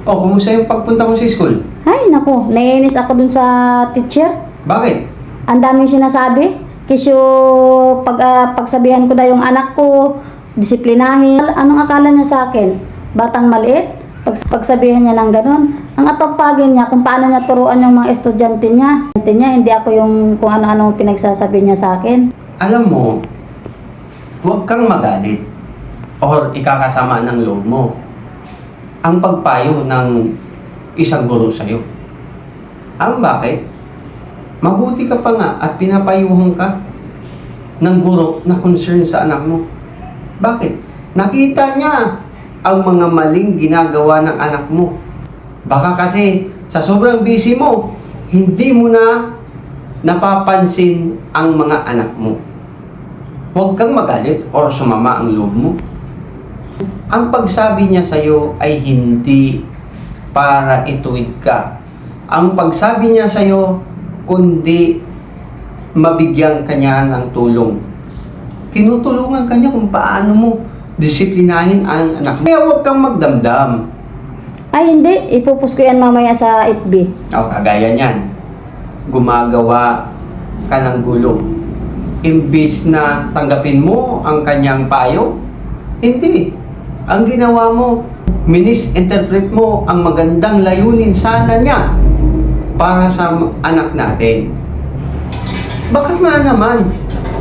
Oh, kumusta yung pagpunta mo sa school? Ay, naku, naiinis ako dun sa teacher. Bakit? Ang daming sinasabi. Kisyo, pagsabihan ko daw yung anak ko, disiplinahin. Anong akala niya sa akin? Batang maliit? Pagsabihan niya ng ganun. Ang atapagin niya kung paano niya turuan yung mga estudyante niya. Hindi ako yung kung ano-ano pinagsasabi niya sa akin. Alam mo, huwag kang magalit or ikakasama ng loob mo ang pagpayo ng isang guro sa'yo. Ang bakit? Mabuti ka pa nga at pinapayuhan ka ng guro na concern sa anak mo. Bakit? Nakita niya ang mga maling ginagawa ng anak mo. Baka kasi sa sobrang busy mo, hindi mo na napapansin ang mga anak mo. Huwag kang magalit or sumama ang loob mo. Ang pagsabi niya sa'yo ay hindi para ituwid ka. Ang pagsabi niya sa'yo, kundi mabigyan kanya ng tulong. Tinutulungan kanya kung paano mo disiplinahin ang anak mo. Kaya huwag kang magdamdam. Ay, hindi. Ipupus ko yan mamaya sa FB. O, kagaya niyan. Gumagawa ka ng gulo. Imbis na tanggapin mo ang kanyang payo, hindi. Ang ginawa mo, misinterpret mo ang magandang layunin sana niya para sa anak natin. Baka nga naman,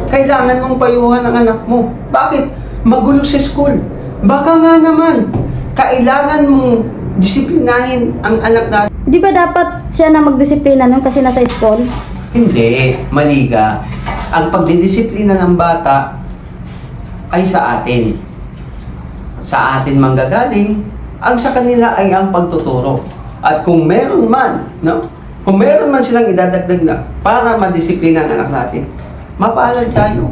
kailangan mong payuhan ang anak mo. Bakit? Magulo sa school. Baka nga naman, kailangan mong disiplinahin ang anak natin. Di ba dapat siya na magdisiplina nun kasi nasa school? Hindi, mali ka. Ang pagdidisiplina ng bata ay sa atin. Sa atin manggagaling, ang sa kanila ay ang pagtuturo. At kung meron man, no? Kung meron man silang idadagdag na para madisiplina ang anak natin, mapalad tayo.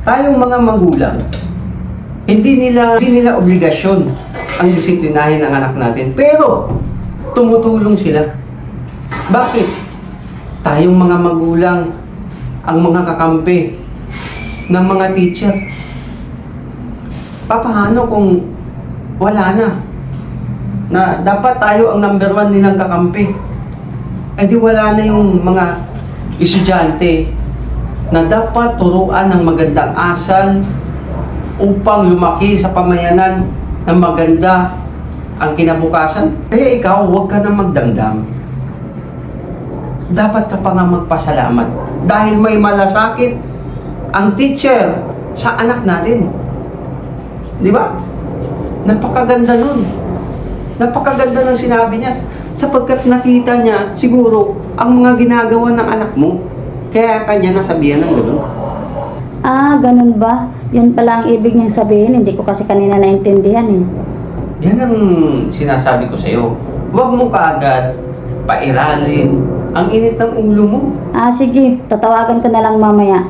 Tayong mga magulang, hindi nila obligasyon ang disiplinahin ang anak natin. Pero, tumutulong sila. Bakit? Tayong mga magulang, ang mga kakampi ng mga teacher. Paano kung wala na dapat tayo ang number 1 nilang kakampi? Eh di wala na yung mga estudyante na dapat turuan ng magandang asal upang lumaki sa pamayanan ng maganda ang kinabukasan. Kaya ikaw, huwag ka na magdamdam. Dapat ka pa nga magpasalamat dahil may malasakit ang teacher sa anak natin. Di ba? Napakaganda nun. Napakaganda ng sinabi niya sapagkat nakita niya siguro ang mga ginagawa ng anak mo. Kaya kanya nasabihan ng gano'n. Ah, ganun ba? Yun pala ang ibig niyang sabihin. Hindi ko kasi kanina naintindihan eh. Yan ang sinasabi ko sa'yo. Huwag mo kaagad pairalin ang init ng ulo mo. Ah, sige. Tatawagan ko na lang mamaya.